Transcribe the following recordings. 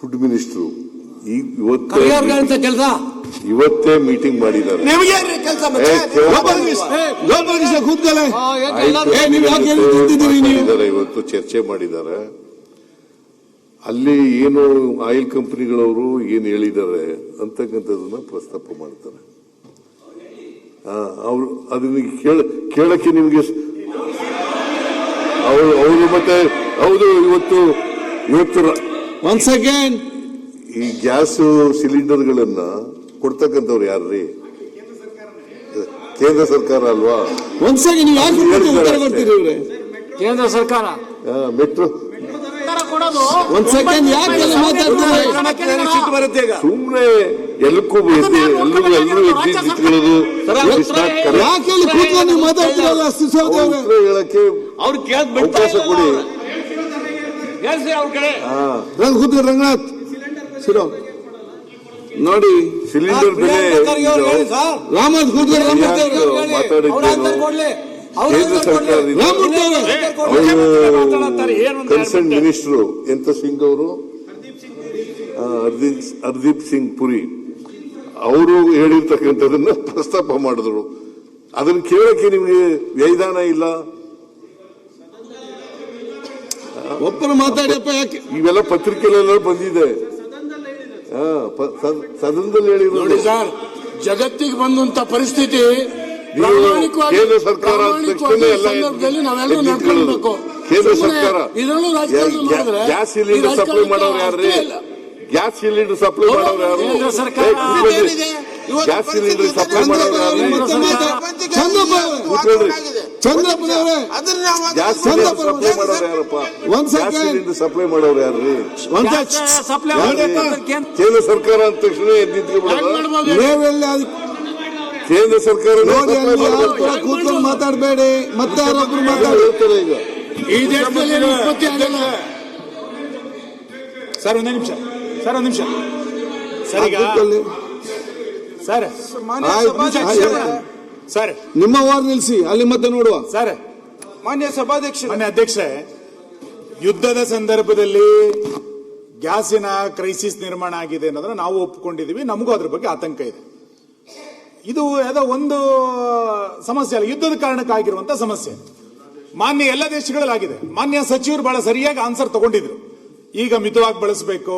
Food minister ಇವತ್ತೇ meeting ಮಾಡಿದ್ದಾರೆ. ಇವತ್ತು ಚರ್ಚೆ ಮಾಡಿದ್ದಾರೆ. ಅಲ್ಲಿ ಏನು ಆಯಿಲ್ ಕಂಪನಿಗಳವರು ಏನ್ ಹೇಳಿದ್ದಾರೆ ಅಂತಕ್ಕಂಥದನ್ನ ಪ್ರಸ್ತಾಪ ಮಾಡ್ತಾರೆ. ಅವ್ರು ಅದನ್ನ ಕೇಳಕ್ಕೆ ನಿಮ್ಗೆ ಅವರು ಮತ್ತೆ ಹೌದು ಇವತ್ತು ಒನ್ಸ್ ಅಗೇನ್ ಈ ಗ್ಯಾಸ್ ಸಿಲಿಂಡರ್ಗಳನ್ನ ಕೊಡ್ತಕ್ಕಂಥವ್ರು ಯಾರ್ರೀ? ಕೇಂದ್ರ ಸರ್ಕಾರ ಅಲ್ವಾ? ಒಂದ್ಸರಿ ನೀವು ಯಾಕೆ ಬರ್ತೀರಿ? ಕೇಂದ್ರ ಸರ್ಕಾರ ಮೆಟ್ರೋ ಒಂದ್ ಸೆಕೆಂಡ್ ಯಾಕೆ ಮಾತಾಡ್ತಾರೆ? ಸುಮ್ನೆ ಎಲ್ಲಕ್ಕೂ ಎಲ್ಲರೂ ನಿಂತ್ಕೊಳ್ಳೋದು ಯಾಕೆ ನೀವು ಮಾತಾಡ್ತಿರಲ್ಲ? ಹೇಳಕ್ಕೆ ಅವಕಾಶ ಕೊಡಿ. ರಂಗನಾಥ್ ನೋಡಿ, ಸಿಲಿಂಡರ್ ಬೆಲೆ ರಾಮನಾಥ್ ಕೇಂದ್ರ ಸರ್ಕಾರದಿಂದ ಕನ್ಸರ್ನ್ ಮಿನಿಸ್ಟರ್ ಎಂತ ಸಿಂಗ್ ಅವರು, ಹರ್ದೀಪ್ ಸಿಂಗ್ ಪುರಿ ಅವರು ಹೇಳಿರ್ತಕ್ಕಂಥದನ್ನ ಪ್ರಸ್ತಾಪ ಮಾಡಿದ್ರು. ಅದನ್ನ ಕೇಳಕ್ಕೆ ನಿಮ್ಗೆ ವ್ಯೈಧಾನ ಇಲ್ಲ? ಒಬ್ಬರು ಮಾತಾಡಿಯಪ್ಪ. ಯಾಕೆ ಇವೆಲ್ಲ ಪತ್ರಿಕೆಲೆಲ್ಲ ಬಂದಿದೆ, ಸದನದಲ್ಲಿ ಹೇಳಿರೋದು. ಜಗತ್ತಿಗೆ ಬಂದಂತ ಪರಿಸ್ಥಿತಿ ಕೇಂದ್ರ ಸರ್ಕಾರ ಕೇಂದ್ರ ಸರ್ಕಾರ ಗ್ಯಾಸ್ ಸಿಲಿಂಡರ್ ಸಪ್ಲೈ ಮಾಡೋರು ಯಾರ್ರಿ? ಗ್ಯಾಸ್ ಸಿಲಿಂಡರ್ ಸಪ್ಲೈ ಮಾಡೋರು ಯಾರು? ಗ್ಯಾಸ್ ಸಿಲಿಂಡರ್ ಸಪ್ಲೈ ಮಾಡೋರು ಯಾರು? ಗ್ಯಾಸ್ ಸಿಲಿಂಡರ್ ಸಪ್ಲೈ ಮಾಡೋರು ಯಾರಪ್ಪ? ಗ್ಯಾಸ್ ಸಿಲಿಂಡರ್ ಸಪ್ಲೈ ಮಾಡೋರು ಯಾರ್ರಿ? ಕೇಂದ್ರ ಸರ್ಕಾರ ಅಂದ ತಕ್ಷಣ ನಿಂತ್ಕೊಂಡ್ಬಿಡೋದು. ಕೇಂದ್ರ ಸರ್ಕಾರ ಕೂತ್ಕೊಂಡು ಮಾತಾಡಬೇಡಿ, ಮತ್ತೆ ಯಾರೊಬ್ರು ಮಾತಾಡ್ತಾರೆ. ಈಗ ಈ ದೇಶದಲ್ಲಿ ಉತ್ಪತ್ತಿ ಆಗಲ್ಲ. ಸರ್ ಒಂದೇ ನಿಮಿಷ, ಸರ್ ಒಂದ್ ನಿಮಿಷ, ಸರ್ ಈಗ ಸರ್ ಸರ್ ನಿಮ್ಮ ವಾರ್ ನಿಲ್ಸಿ, ಅಲ್ಲಿ ಮತ್ತೆ ನೋಡುವ. ಸರ್ ಮಾನ್ಯ ಸಭಾಧ್ಯಕ್ಷ, ಮಾನ್ಯ ಅಧ್ಯಕ್ಷೆ, ಯುದ್ಧದ ಸಂದರ್ಭದಲ್ಲಿ ಗ್ಯಾಸಿನ ಕ್ರೈಸಿಸ್ ನಿರ್ಮಾಣ ಆಗಿದೆ ಅನ್ನೋದನ್ನ ನಾವು ಒಪ್ಪಿಕೊಂಡಿದೀವಿ. ನಮಗೂ ಅದ್ರ ಬಗ್ಗೆ ಆತಂಕ ಇದೆ. ಇದು ಯಾವುದೋ ಒಂದು ಸಮಸ್ಯೆ ಅಲ್ಲ, ಯುದ್ಧದ ಕಾರಣಕ್ಕಾಗಿರುವಂತ ಸಮಸ್ಯೆ. ಮಾನ್ಯ ಎಲ್ಲ ದೇಶಗಳಲ್ಲಿ ಆಗಿದೆ. ಮಾನ್ಯ ಸಚಿವರು ಬಹಳ ಸರಿಯಾಗಿ ಆನ್ಸರ್ ತಗೊಂಡಿದ್ರು. ಈಗ ಮಿತವಾಗಿ ಬಳಸಬೇಕು,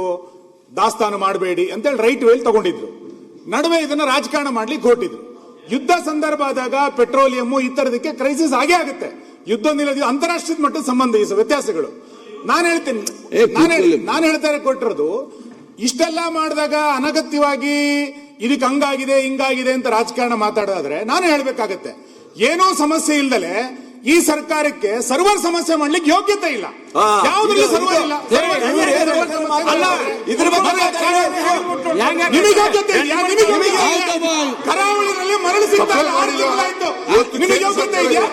ದಾಸ್ತಾನು ಮಾಡಬೇಡಿ ಅಂತೇಳಿ ರೈಟ್ ವೇಲ್ ತಗೊಂಡಿದ್ರು. ನಡುವೆ ಇದನ್ನ ರಾಜಕಾರಣ ಮಾಡ್ಲಿಕ್ಕೆ ಹೊರಟಿದ್ರು. ಯುದ್ಧ ಸಂದರ್ಭ ಆದಾಗ ಪೆಟ್ರೋಲಿಯಂ ಈ ತರದಕ್ಕೆ ಕ್ರೈಸಿಸ್ ಆಗೇ ಆಗುತ್ತೆ. ಯುದ್ಧ ನಿಲ್ಲೋದು ಅಂತಾರಾಷ್ಟ್ರೀಯ ಮಟ್ಟದ ಸಂಬಂಧ ವ್ಯತ್ಯಾಸಗಳು. ನಾನು ಹೇಳ್ತೇನೆ, ನಾನು ಹೇಳ್ತಾರೆ ಕೊಟ್ಟಿರೋದು. ಇಷ್ಟೆಲ್ಲ ಮಾಡಿದಾಗ ಅನಗತ್ಯವಾಗಿ ಇದಕ್ಕೆ ಹಂಗಾಗಿದೆ ಹಿಂಗಾಗಿದೆ ಅಂತ ರಾಜಕಾರಣ ಮಾತಾಡೋದಾದ್ರೆ ನಾನು ಹೇಳ್ಬೇಕಾಗತ್ತೆ, ಏನೋ ಸಮಸ್ಯೆ ಇಲ್ದಲೆ ಈ ಸರ್ಕಾರಕ್ಕೆ ಸರ್ವರ್ ಸಮಸ್ಯೆ ಮಾಡ್ಲಿಕ್ಕೆ ಯೋಗ್ಯತೆ ಇಲ್ಲ. ಯಾವುದ್ರಲ್ಲಿ ಸರ್ವರ್ ಇಲ್ಲ. ನಿಮಗೆ ಯೋಗ್ಯತೆ ಇಲ್ಲ. ಕರಾವಳಿನಲ್ಲಿ ಮರಳು ಸಿಗ್ತಾರೆ, 6 ತಿಂಗಳಾಯ್ತು. ನಿಮಗೆ ಯೋಗ್ಯತೆ ಇದೆಯಾ?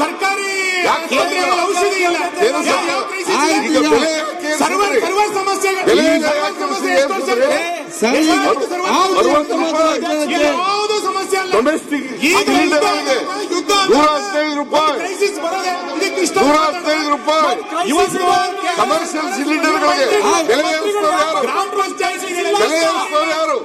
ಸರ್ಕಾರಿ ಔಷಧಿ ಇಲ್ಲ. ಸರ್ವರ್ ಸಮಸ್ಯೆಗಳು ಯಾವುದು ಸಮಸ್ಯೆ ಅಲ್ಲ. ಕಮರ್ಷಿಯಲ್ ಸಿಲಿಂಡರ್ಗಳಿಗೆ ಬೆಲೆ ಏರಿಸ್ತವ್ರು ಯಾರು?